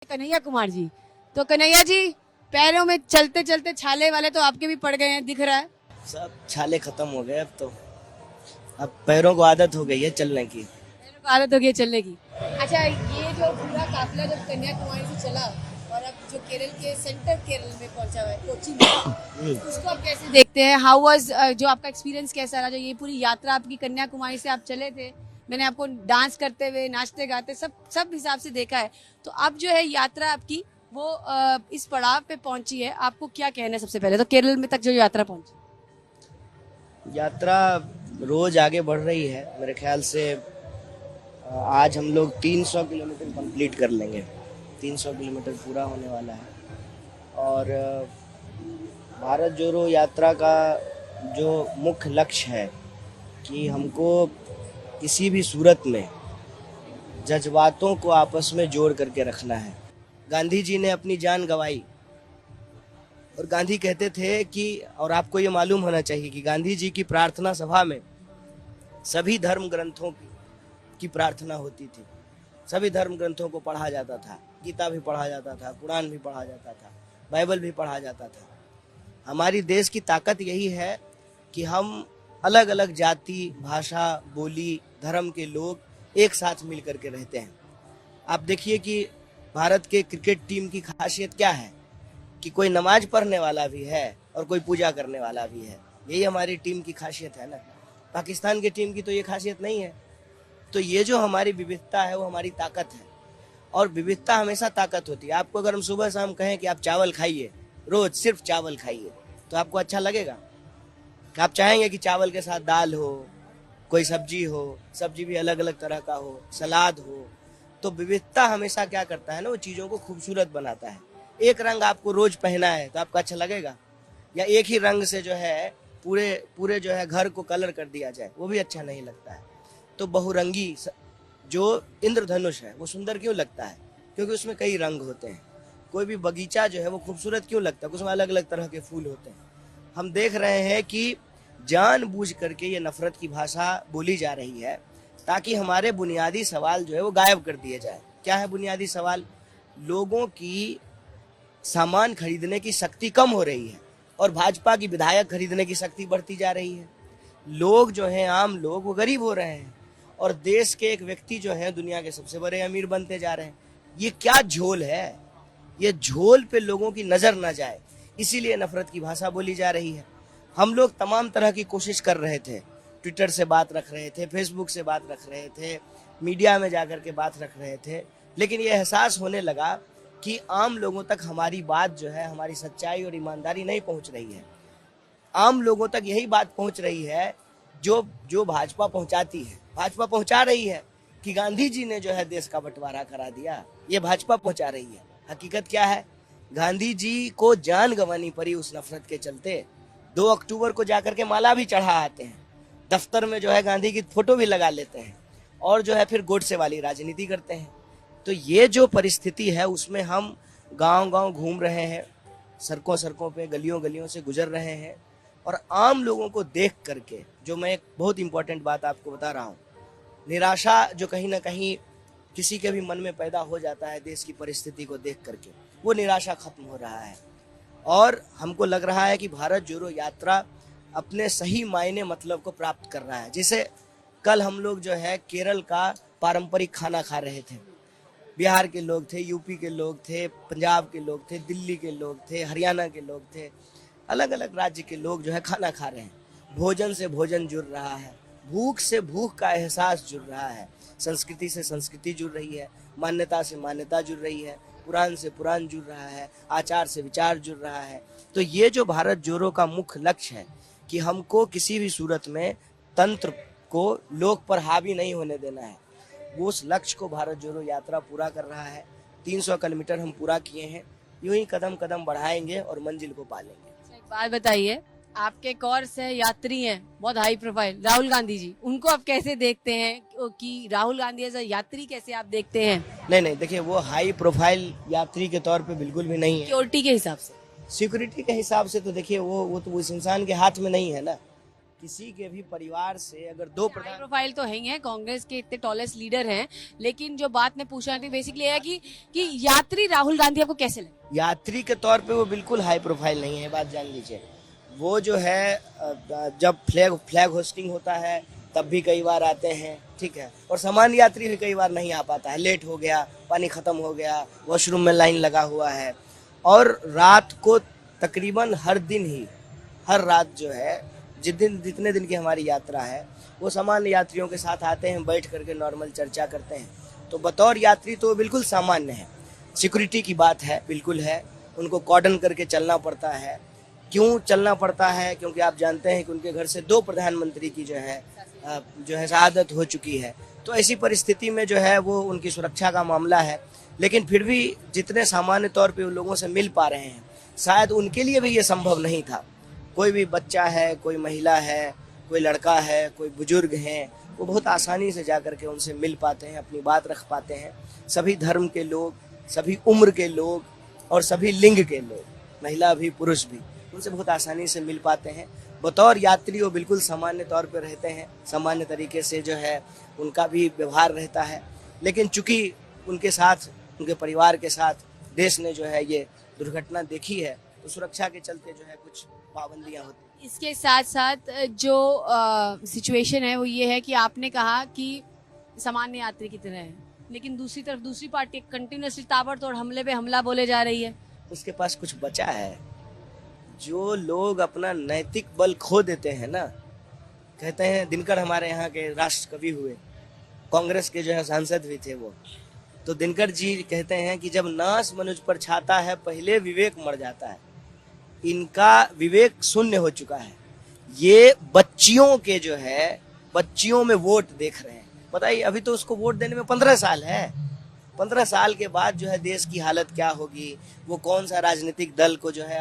कन्हैया कुमार जी। तो कन्हैया जी, पैरों में चलते चलते छाले वाले तो आपके भी पड़ गए हैं, दिख रहा है। सब छाले खत्म हो गए अब पैरों को आदत हो गई है चलने की। पैरों को आदत हो गई है चलने की। अच्छा, ये जो पूरा काफिला जब कन्याकुमारी से चला और अब जो केरल के सेंटर केरल में पहुंचा हुआ है, कोच्चि में, उसको आप कैसे देखते हैं? हाउ वाज, जो आपका एक्सपीरियंस कैसा रहा? जो ये पूरी यात्रा आपकी कन्याकुमारी से आप चले थे, मैंने आपको डांस करते हुए, नाचते गाते सब हिसाब से देखा है। तो अब जो है यात्रा आपकी वो इस पड़ाव पे पहुंची है, आपको क्या कहना है? सबसे पहले तो केरल में तक जो यात्रा पहुंची, यात्रा रोज आगे बढ़ रही है। मेरे ख्याल से आज हम लोग 300 किलोमीटर कंप्लीट कर लेंगे। 300 किलोमीटर पूरा होने वाला है। और भारत जोड़ो यात्रा का जो मुख्य लक्ष्य है कि हमको किसी भी सूरत में जज्बातों को आपस में जोड़ करके रखना है। गांधी जी ने अपनी जान गंवाई और गांधी कहते थे कि, और आपको ये मालूम होना चाहिए कि गांधी जी की प्रार्थना सभा में सभी धर्म ग्रंथों की प्रार्थना होती थी। सभी धर्म ग्रंथों को पढ़ा जाता था। गीता भी पढ़ा जाता था, कुरान भी पढ़ा जाता था, बाइबल भी पढ़ा जाता था। हमारी देश की ताकत यही है कि हम अलग अलग जाति, भाषा, बोली, धर्म के लोग एक साथ मिल करके रहते हैं। आप देखिए कि भारत के क्रिकेट टीम की खासियत क्या है कि कोई नमाज पढ़ने वाला भी है और कोई पूजा करने वाला भी है। यही हमारी टीम की खासियत है ना। पाकिस्तान की टीम की तो ये खासियत नहीं है। तो ये जो हमारी विविधता है वो हमारी ताकत है, और विविधता हमेशा ताकत होती है। आपको अगर हम सुबह शाम कहें कि आप चावल खाइए, रोज सिर्फ चावल खाइए, तो आपको अच्छा लगेगा? कि आप चाहेंगे कि चावल के साथ दाल हो, कोई सब्जी हो, सब्जी भी अलग अलग तरह का हो, सलाद हो। तो विविधता हमेशा क्या करता है ना, वो चीज़ों को खूबसूरत बनाता है। एक रंग आपको रोज पहना है तो आपको अच्छा लगेगा? या एक ही रंग से जो है पूरे जो है घर को कलर कर दिया जाए, वो भी अच्छा नहीं लगता है। तो बहुरंगी जो इंद्रधनुष है वो सुंदर क्यों लगता है? क्योंकि उसमें कई रंग होते हैं। कोई भी बगीचा जो है वो खूबसूरत क्यों लगता है? उसमें अलग अलग तरह के फूल होते हैं। हम देख रहे हैं कि जानबूझ करके ये नफरत की भाषा बोली जा रही है ताकि हमारे बुनियादी सवाल जो है वो गायब कर दिए जाए। क्या है बुनियादी सवाल? लोगों की सामान खरीदने की शक्ति कम हो रही है और भाजपा की विधायक खरीदने की शक्ति बढ़ती जा रही है। लोग जो हैं, आम लोग, वो गरीब हो रहे हैं और देश के एक व्यक्ति जो है दुनिया के सबसे बड़े अमीर बनते जा रहे हैं। ये क्या झोल है? ये झोल पे लोगों की नजर ना जाए, इसीलिए नफरत की भाषा बोली जा रही है। हम लोग तमाम तरह की कोशिश कर रहे थे, ट्विटर से बात रख रहे थे, फेसबुक से बात रख रहे थे, मीडिया में जाकर के बात रख रहे थे, लेकिन ये एहसास होने लगा कि आम लोगों तक हमारी बात जो है, हमारी सच्चाई और ईमानदारी नहीं पहुंच रही है। आम लोगों तक यही बात पहुंच रही है जो भाजपा पहुंचाती है। भाजपा पहुंचा रही है कि गांधी जी ने जो है देश का बंटवारा करा दिया, ये भाजपा पहुंचा रही है। हकीकत क्या है? गांधी जी को जान गंवानी पड़ी उस नफरत के चलते। 2 अक्टूबर को जाकर के माला भी चढ़ा आते हैं, दफ्तर में जो है गांधी की फोटो भी लगा लेते हैं और जो है फिर गोडसे वाली राजनीति करते हैं। तो ये जो परिस्थिति है उसमें हम गांव-गांव घूम रहे हैं, सड़कों पे, गलियों से गुजर रहे हैं, और आम लोगों को देख करके, जो मैं एक बहुत इंपॉर्टेंट बात आपको बता रहा हूँ, निराशा जो कहीं ना कहीं किसी के भी मन में पैदा हो जाता है देश की परिस्थिति को देख करके, वो निराशा खत्म हो रहा है। और हमको लग रहा है कि भारत जोड़ो यात्रा अपने सही मायने मतलब को प्राप्त कर रहा है। जैसे कल हम लोग जो है केरल का पारंपरिक खाना खा रहे थे। बिहार के लोग थे, यूपी के लोग थे, पंजाब के लोग थे, दिल्ली के लोग थे, हरियाणा के लोग थे, अलग अलग राज्य के लोग जो है खाना खा रहे हैं। भोजन से भोजन जुड़ रहा है, भूख से भूख का एहसास जुड़ रहा है, संस्कृति से संस्कृति जुड़ रही है, मान्यता से मान्यता जुड़ रही है, पुराण से पुराण जुड़ रहा है, आचार से विचार जुड़ रहा है। तो ये जो भारत जोड़ो का मुख्य लक्ष्य है कि हमको किसी भी सूरत में तंत्र को लोक पर हावी नहीं होने देना है, वो उस लक्ष्य को भारत जोड़ो यात्रा पूरा कर रहा है। 300 किलोमीटर हम पूरा किए हैं। यूं ही कदम कदम बढ़ाएंगे और मंजिल को पालेंगे। एक बात बताइए, आपके एक और सह यात्री हैं बहुत हाई प्रोफाइल, राहुल गांधी जी, उनको आप कैसे देखते हैं? कि राहुल गांधी एज अ यात्री कैसे आप देखते हैं? नहीं, देखिए वो हाई प्रोफाइल यात्री के तौर पे बिल्कुल भी नहीं है। सिक्योरिटी के हिसाब से? सिक्योरिटी के हिसाब से तो देखिए वो तो उस इंसान के हाथ में नहीं है ना। किसी के भी परिवार से अगर दो हाई प्रधान प्रोफाइल तो है ही है, कांग्रेस के इतने टॉलेस्ट लीडर हैं, लेकिन जो बात मैं पूछना थी बेसिकली है कि यात्री राहुल गांधी आपको कैसे लगे? यात्री के तौर पे वो बिल्कुल हाई प्रोफाइल नहीं है, ये बात जान लीजिए। वो जो है जब फ्लैग होस्टिंग होता है तब भी कई बार आते हैं, ठीक है, और सामान्य यात्री भी कई बार नहीं आ पाता है, लेट हो गया, पानी खत्म हो गया, वॉशरूम में लाइन लगा हुआ है। और रात को तकरीबन हर दिन ही, हर रात जो है, जितने दिन की हमारी यात्रा है, वो सामान्य यात्रियों के साथ आते हैं, बैठ करके नॉर्मल चर्चा करते हैं। तो बतौर यात्री तो बिल्कुल सामान्य है। सिक्योरिटी की बात है, बिल्कुल है, उनको कॉर्डन करके चलना पड़ता है। क्यों चलना पड़ता है? क्योंकि आप जानते हैं कि उनके घर से 2 प्रधानमंत्री की जो है शहादत हो चुकी है। तो ऐसी परिस्थिति में जो है वो उनकी सुरक्षा का मामला है। लेकिन फिर भी जितने सामान्य तौर पे उन लोगों से मिल पा रहे हैं, शायद उनके लिए भी ये संभव नहीं था। कोई भी बच्चा है, कोई महिला है, कोई लड़का है, कोई बुजुर्ग हैं, वो बहुत आसानी से जा करके उनसे मिल पाते हैं, अपनी बात रख पाते हैं। सभी धर्म के लोग, सभी उम्र के लोग और सभी लिंग के लोग, महिला भी पुरुष भी, उनसे बहुत आसानी से मिल पाते हैं। बतौर यात्री वो बिल्कुल सामान्य तौर पर रहते हैं, सामान्य तरीके से जो है उनका भी व्यवहार रहता है। लेकिन चूंकि उनके साथ, उनके परिवार के साथ देश ने जो है ये दुर्घटना देखी है, तो सुरक्षा के चलते जो है कुछ पाबंदियां होती हैं। इसके साथ साथ जो सिचुएशन है वो ये है कि आपने कहा कि सामान्य यात्री की तरह है, लेकिन दूसरी तरफ दूसरी पार्टी कंटिन्यूसली ताबड़तोड़ हमले पे हमला बोले जा रही है। उसके पास कुछ बचा है? जो लोग अपना नैतिक बल खो देते हैं ना, कहते हैं, दिनकर हमारे यहाँ के राष्ट्र कवि हुए, कांग्रेस के जो है सांसद भी थे वो, तो दिनकर जी कहते हैं कि जब नाश मनुज पर छाता है, पहले विवेक मर जाता है। इनका विवेक शून्य हो चुका है। ये बच्चियों के जो है, बच्चियों में वोट देख रहे हैं। बताइए, अभी तो उसको वोट देने में 15 साल है। 15 साल के बाद जो है देश की हालत क्या होगी, वो कौन सा राजनीतिक दल को जो है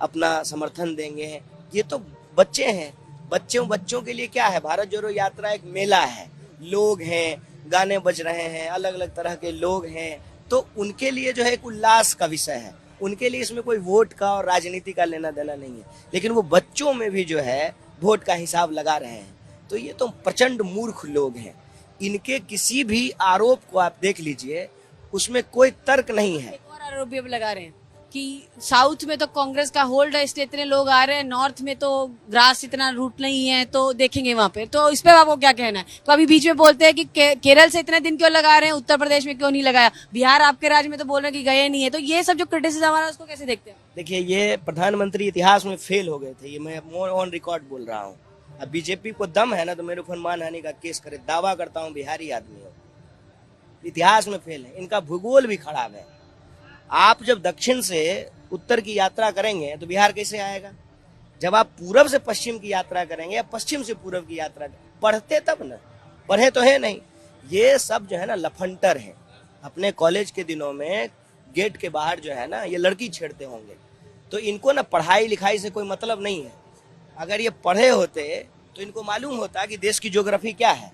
अपना समर्थन देंगे। ये तो बच्चे हैं। बच्चों के लिए क्या है? भारत जोड़ो यात्रा एक मेला है, लोग हैं, गाने बज रहे हैं, अलग अलग तरह के लोग हैं, तो उनके लिए जो है एक उल्लास का विषय है। उनके लिए इसमें कोई वोट का और राजनीति का लेना देना नहीं है। लेकिन वो बच्चों में भी जो है वोट का हिसाब लगा रहे हैं। तो ये तो प्रचंड मूर्ख लोग हैं। इनके किसी भी आरोप को आप देख लीजिए, उसमें कोई तर्क नहीं है। एक और आरोप भी अब लगा रहे हैं कि साउथ में तो कांग्रेस का होल्ड है, इसलिए इतने लोग आ रहे हैं, नॉर्थ में तो ग्रास इतना रूट नहीं है, तो देखेंगे वहां पे। तो इस पे आपको क्या कहना है? तो अभी बीच में बोलते हैं कि केरल से इतने दिन क्यों लगा रहे हैं, उत्तर प्रदेश में क्यों नहीं लगाया, बिहार आपके राज्य में तो बोल रहे हैं कि गए नहीं है। तो ये सब जो क्रिटिसिज्म आ रहा है उसको कैसे देखते हैं? देखिए, ये प्रधानमंत्री इतिहास में फेल हो गए थे, ये मैं ऑन रिकॉर्ड बोल रहा हूँ। अब बीजेपी को दम है ना, तो मेरे ऊपर मानहानि का केस करे। दावा करता हूँ बिहारी आदमी हो, इतिहास में फेल है। इनका भूगोल भी खराब है। आप जब दक्षिण से उत्तर की यात्रा करेंगे तो बिहार कैसे आएगा? जब आप पूरब से पश्चिम की यात्रा करेंगे या पश्चिम से पूरब की यात्रा, पढ़ते तब ना, पढ़े तो है नहीं। ये सब जो है ना लफंटर है। अपने कॉलेज के दिनों में गेट के बाहर जो है ना ये लड़की छेड़ते होंगे। तो इनको ना पढ़ाई लिखाई से कोई मतलब नहीं है। अगर ये पढ़े होते तो इनको मालूम होता कि देश की ज्योग्राफी क्या है।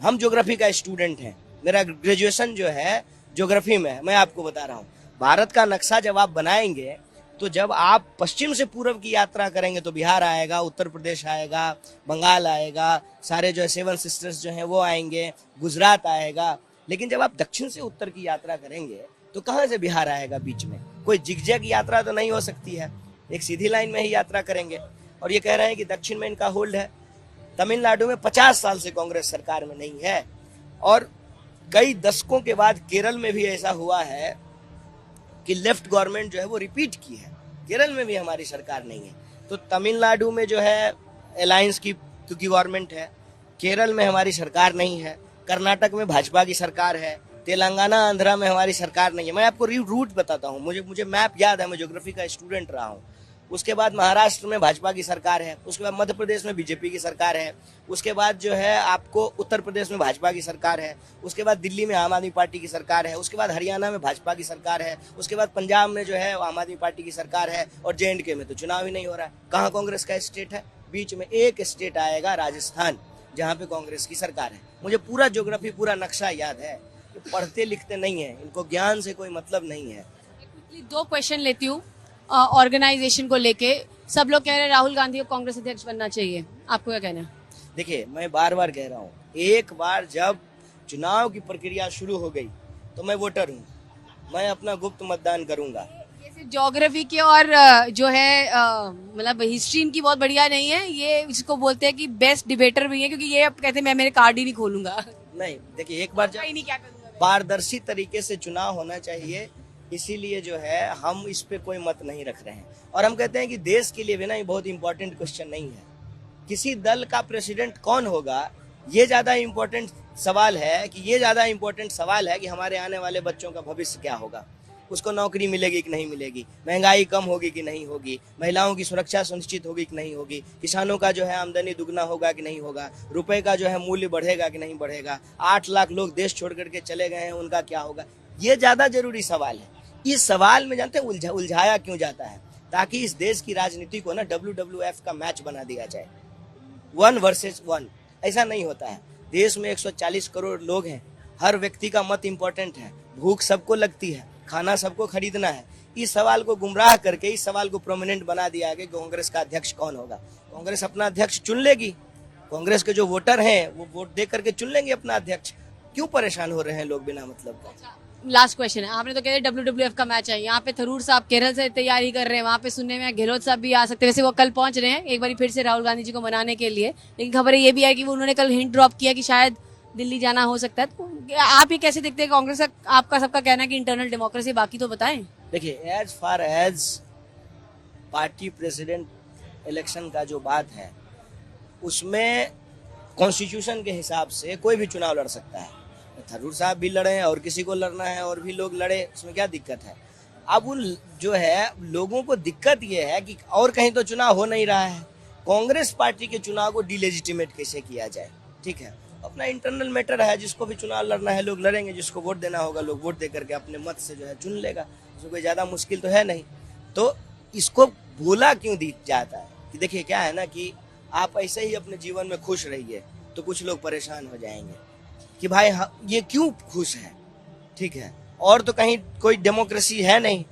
हम ज्योग्राफी का स्टूडेंट हैं, मेरा ग्रेजुएशन जो है ज्योग्राफी में है। मैं आपको बता रहा हूँ, भारत का नक्शा जब आप बनाएंगे तो जब आप पश्चिम से पूरब की यात्रा करेंगे तो बिहार आएगा, उत्तर प्रदेश आएगा, बंगाल आएगा, सारे जो है 7 सिस्टर्स जो हैं वो आएंगे, गुजरात आएगा। लेकिन जब आप दक्षिण से उत्तर की यात्रा करेंगे तो कहाँ से बिहार आएगा? बीच में कोई जिगजैग यात्रा तो नहीं हो सकती है, एक सीधी लाइन में ही यात्रा करेंगे। और ये कह रहे हैं कि दक्षिण में इनका होल्ड है। तमिलनाडु में 50 साल से कांग्रेस सरकार में नहीं है, और कई दशकों के बाद केरल में भी ऐसा हुआ है कि लेफ्ट गवर्नमेंट जो है वो रिपीट की है। केरल में भी हमारी सरकार नहीं है। तो तमिलनाडु में जो है अलायंस की क्योंकि गवर्नमेंट है, केरल में हमारी सरकार नहीं है, कर्नाटक में भाजपा की सरकार है, तेलंगाना आंध्रा में हमारी सरकार नहीं है। मैं आपको रूट बताता हूँ, मुझे मैप याद है, मैं ज्योग्राफी का स्टूडेंट रहा हूँ। उसके बाद महाराष्ट्र में भाजपा की सरकार है, उसके बाद मध्य प्रदेश में बीजेपी की सरकार है, उसके बाद जो है आपको उत्तर प्रदेश में भाजपा की सरकार है, उसके बाद दिल्ली में आम आदमी पार्टी की सरकार है, उसके बाद हरियाणा में भाजपा की सरकार है, उसके बाद पंजाब में जो है आम आदमी पार्टी की सरकार है, और JNK में तो चुनाव ही नहीं हो रहा है। कहाँ कांग्रेस का स्टेट है? बीच में एक स्टेट आएगा, राजस्थान, जहाँ पे कांग्रेस की सरकार है। मुझे पूरा ज्योग्राफी, पूरा नक्शा याद है। पढ़ते लिखते नहीं है, इनको ज्ञान से कोई मतलब नहीं है। 2 क्वेश्चन लेती हूँ ऑर्गेनाइजेशन को लेके। सब लोग कह रहे हैं राहुल गांधी को कांग्रेस अध्यक्ष बनना चाहिए, आपको क्या कहना है? देखिए, मैं बार बार कह रहा हूँ, एक बार जब चुनाव की प्रक्रिया शुरू हो गई तो मैं वोटर हूँ, मैं अपना गुप्त मतदान करूंगा। ये सिर्फ ज्योग्राफी के और जो है मतलब हिस्ट्री इनकी बहुत बढ़िया नहीं है, ये इसको बोलते हैं कि बेस्ट डिबेटर भी है, क्योंकि ये अब कहते हैं मैं मेरे कार्ड ही नहीं खोलूंगा, नहीं, देखिए, एक बार नहीं जब क्या करूंगा मैं। पारदर्शी तरीके से चुनाव होना चाहिए, इसीलिए जो है हम इस पे कोई मत नहीं रख रहे हैं। और हम कहते हैं कि देश के लिए भी ना ये बहुत इंपॉर्टेंट क्वेश्चन नहीं है, किसी दल का प्रेसिडेंट कौन होगा ये ज्यादा इम्पोर्टेंट सवाल है, कि हमारे आने वाले बच्चों का भविष्य क्या होगा, उसको नौकरी मिलेगी कि नहीं मिलेगी, महंगाई कम होगी कि नहीं होगी, महिलाओं की सुरक्षा सुनिश्चित होगी कि नहीं होगी, किसानों का जो है आमदनी दुगना होगा कि नहीं होगा, रुपए का जो है मूल्य बढ़ेगा कि नहीं बढ़ेगा, 8 लाख लोग देश छोड़ करके चले गए हैं, उनका क्या होगा, ये ज्यादा जरूरी सवाल है। इस सवाल में जानते हैं उलझाया क्यों जाता है, ताकि इस देश की राजनीति को ना WWF का मैच बना दिया जाए, 1 वर्सेस 1। ऐसा नहीं होता है। देश में 140 करोड़ लोग हैं, हर व्यक्ति का मत इम्पोर्टेंट है, भूख सबको लगती है, खाना सबको खरीदना है। इस सवाल को गुमराह करके इस सवाल को प्रोमिनेंट बना दिया कि कांग्रेस का अध्यक्ष कौन होगा। कांग्रेस अपना अध्यक्ष चुन लेगी, कांग्रेस के जो वोटर हैं वो वोट दे करके चुन लेंगे अपना अध्यक्ष। क्यों परेशान हो रहे हैं लोग बिना मतलब का? लास्ट क्वेश्चन है, आपने तो कह दिया WWF का मैच है, यहाँ पे थरूर साहब केरल से तैयारी कर रहे हैं, वहाँ पे सुनने में गहलोत साहब भी आ सकते हैं, वैसे वो कल पहुंच रहे हैं एक बार फिर से राहुल गांधी जी को मनाने के लिए, लेकिन खबर ये भी है कि वो उन्होंने कल हिंट ड्रॉप किया कि शायद दिल्ली जाना हो सकता है। तो आप ये कैसे देखते हैं, कांग्रेस का आपका सबका कहना है कि इंटरनल डेमोक्रेसी, बाकी तो बताएं। देखिए, as far as party president election का जो बात है, उसमें कॉन्स्टिट्यूशन के हिसाब से कोई भी चुनाव लड़ सकता है। थरूर साहब भी लड़े और किसी को लड़ना है और भी लोग लड़े, उसमें क्या दिक्कत है? अब उन जो है लोगों को दिक्कत ये है कि और कहीं तो चुनाव हो नहीं रहा है, कांग्रेस पार्टी के चुनाव को डिलेजिटिमेट कैसे किया जाए। ठीक है, अपना इंटरनल मैटर है, जिसको भी चुनाव लड़ना है लोग लड़ेंगे, जिसको वोट देना होगा लोग वोट दे करके अपने मत से जो है चुन लेगा, उसमें कोई ज्यादा मुश्किल तो है नहीं। तो इसको बोला क्यों दी जाता है कि देखिए क्या है ना कि आप ऐसे ही अपने जीवन में खुश रहिए, तो कुछ लोग परेशान हो जाएंगे कि भाई ये क्यों खुश है। ठीक है, और तो कहीं कोई डेमोक्रेसी है नहीं।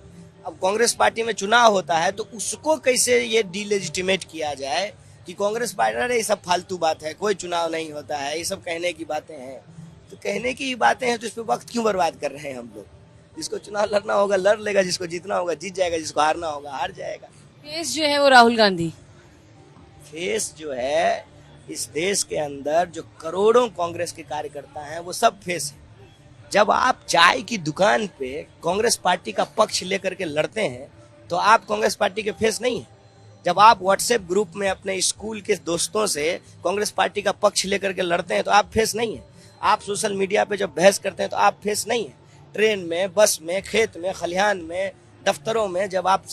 अब कांग्रेस पार्टी में चुनाव होता है तो उसको कैसे ये डिलेजिटिमेट किया जाए कि कांग्रेस पार्टी, अरे ये सब फालतू बात है, कोई चुनाव नहीं होता है, ये सब कहने की बातें हैं। तो कहने की बातें हैं तो इस पर वक्त क्यों बर्बाद कर रहे हैं हम लोग? जिसको चुनाव लड़ना होगा लड़ लेगा, जिसको जीतना होगा जीत जाएगा, जिसको हारना होगा हार जाएगा। फेस जो है वो राहुल गांधी, फेस जो है इस देश के अंदर जो करोड़ों कांग्रेस के कार्यकर्ता हैं वो सब फेस है। जब आप चाय की दुकान पे कांग्रेस पार्टी का पक्ष लेकर के लड़ते हैं तो आप कांग्रेस पार्टी के फेस नहीं है। जब आप व्हाट्सएप ग्रुप में अपने स्कूल के दोस्तों से कांग्रेस पार्टी का पक्ष लेकर के लड़ते हैं तो आप फेस नहीं है। आप सोशल मीडिया पे जब बहस करते हैं तो आप फेस नहीं है। ट्रेन में, बस में, खेत में, खलिहान में, दफ्तरों में जब आप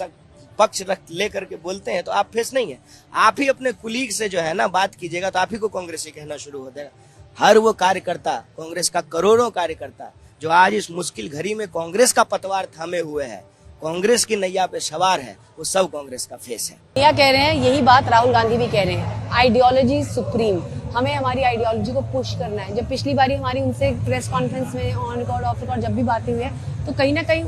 पक्ष रख ले करके बोलते हैं तो आप फेस नहीं है। आप ही अपने कुलीग से जो है ना बात कीजिएगा तो आप ही को कांग्रेसी कहना शुरू हो जाएगा। हर वो कार्यकर्ता, कांग्रेस का करोड़ों कार्यकर्ता जो आज इस मुश्किल घड़ी में कांग्रेस का पतवार थामे हुए है, कांग्रेस की नैया पे सवार है, वो सब कांग्रेस का फेस है। क्या कह रहे हैं, यही बात राहुल गांधी भी कह रहे हैं, आइडियोलॉजी सुप्रीम, हमें हमारी आइडियोलॉजी को पुश करना है। जब पिछली बारी हमारी उनसे प्रेस कॉन्फ्रेंस में ऑन रिकॉर्ड ऑफ रिकॉर्ड जब भी बातें हुई है तो कहीं ना कहीं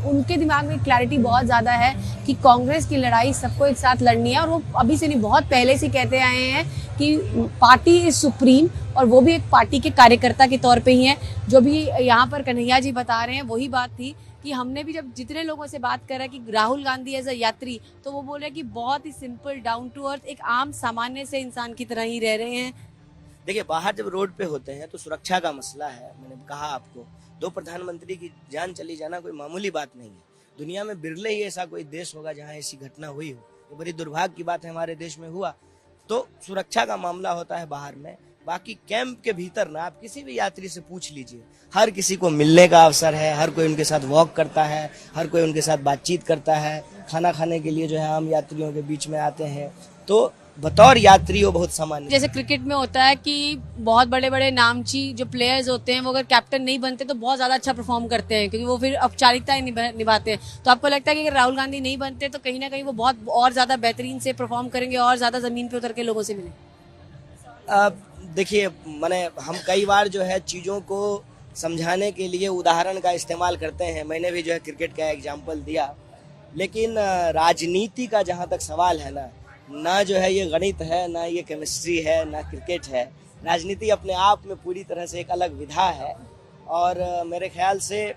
उनके दिमाग में क्लैरिटी बहुत ज्यादा है कि कांग्रेस की लड़ाई सबको एक साथ लड़नी है, और वो अभी से नहीं बहुत पहले से कहते आए हैं कि पार्टी इज सुप्रीम, और वो भी एक पार्टी के कार्यकर्ता के तौर पे ही है। जो भी यहाँ पर कन्हैया जी बता रहे हैं वही बात थी कि हमने भी जब जितने लोगों से बात करा कि राहुल गांधी एज अ यात्री, तो वो बोल रहे कि बहुत ही सिंपल, डाउन टू अर्थ, एक आम सामान्य से इंसान की तरह ही रह रहे हैं। देखिए, बाहर जब रोड पे होते हैं तो सुरक्षा का मसला है। मैंने कहा आपको, 2 प्रधानमंत्री की जान चली जाना कोई मामूली बात नहीं है। दुनिया में बिरले ही ऐसा कोई देश होगा जहां ऐसी घटना हुई हो। ये बड़ी दुर्भाग्य की बात है, हमारे देश में हुआ। तो सुरक्षा का मामला होता है बाहर में। बाकी कैंप के भीतर ना आप किसी भी यात्री से पूछ लीजिए, हर किसी को मिलने का अवसर है, हर कोई उनके साथ वॉक करता है, हर कोई उनके साथ बातचीत करता है, खाना खाने के लिए जो है आम यात्रियों के बीच में आते हैं। तो बतौर यात्री वो बहुत सामान्य। जैसे क्रिकेट में होता है कि बहुत बड़े बड़े नामची जो प्लेयर्स होते हैं वो अगर कैप्टन नहीं बनते तो बहुत ज्यादा अच्छा परफॉर्म करते हैं, क्योंकि वो फिर औपचारिकताएं निभाते हैं। तो आपको लगता है कि अगर राहुल गांधी नहीं बनते तो कहीं ना कहीं वो बहुत और ज्यादा बेहतरीन से परफॉर्म करेंगे और ज्यादा जमीन पे उतर के लोगों से मिले? देखिए, मैंने हम कई बार जो है चीजों को समझाने के लिए उदाहरण का इस्तेमाल करते हैं। मैंने भी जो है क्रिकेट का एग्जाम्पल दिया लेकिन राजनीति का जहाँ तक सवाल है ना जो है ये गणित है, ना ये केमिस्ट्री है, ना क्रिकेट है। राजनीति अपने आप में पूरी तरह से एक अलग विधा है और मेरे ख्याल से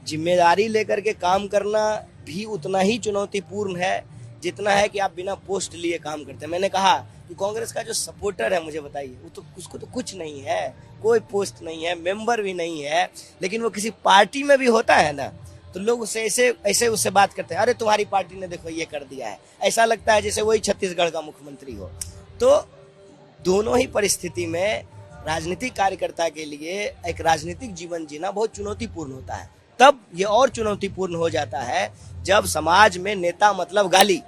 जिम्मेदारी लेकर के काम करना भी उतना ही चुनौतीपूर्ण है जितना है कि आप बिना पोस्ट लिए काम करते हैं। मैंने कहा कि कांग्रेस का जो सपोर्टर है, मुझे बताइए, वो तो उसको तो कुछ नहीं है, कोई पोस्ट नहीं है, मेंबर भी नहीं है, लेकिन वो किसी पार्टी में भी होता है ना तो लोग उससे ऐसे उससे बात करते हैं, अरे तुम्हारी पार्टी ने देखो ये कर दिया है, ऐसा लगता है जैसे वही छत्तीसगढ़ का मुख्यमंत्री हो। तो दोनों ही परिस्थिति में राजनीतिक कार्यकर्ता के लिए एक राजनीतिक जीवन जीना बहुत चुनौतीपूर्ण होता है। तब ये और चुनौतीपूर्ण हो जाता है जब समाज में नेता मतलब गाली।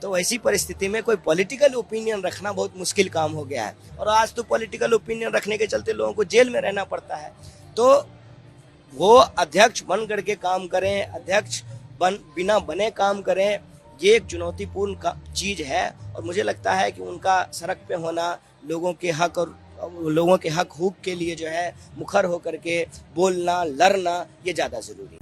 तो ऐसी परिस्थिति में कोई पॉलिटिकल ओपिनियन रखना बहुत मुश्किल काम हो गया है और आज तो पॉलिटिकल ओपिनियन रखने के चलते लोगों को जेल में रहना पड़ता है। तो वो अध्यक्ष बन करके काम करें, अध्यक्ष बिना बने काम करें, ये एक चुनौतीपूर्ण चीज है और मुझे लगता है कि उनका सड़क पे होना, लोगों के हक और लोगों के हक हुक के लिए जो है मुखर होकर के बोलना, लड़ना, ये ज्यादा जरूरी है।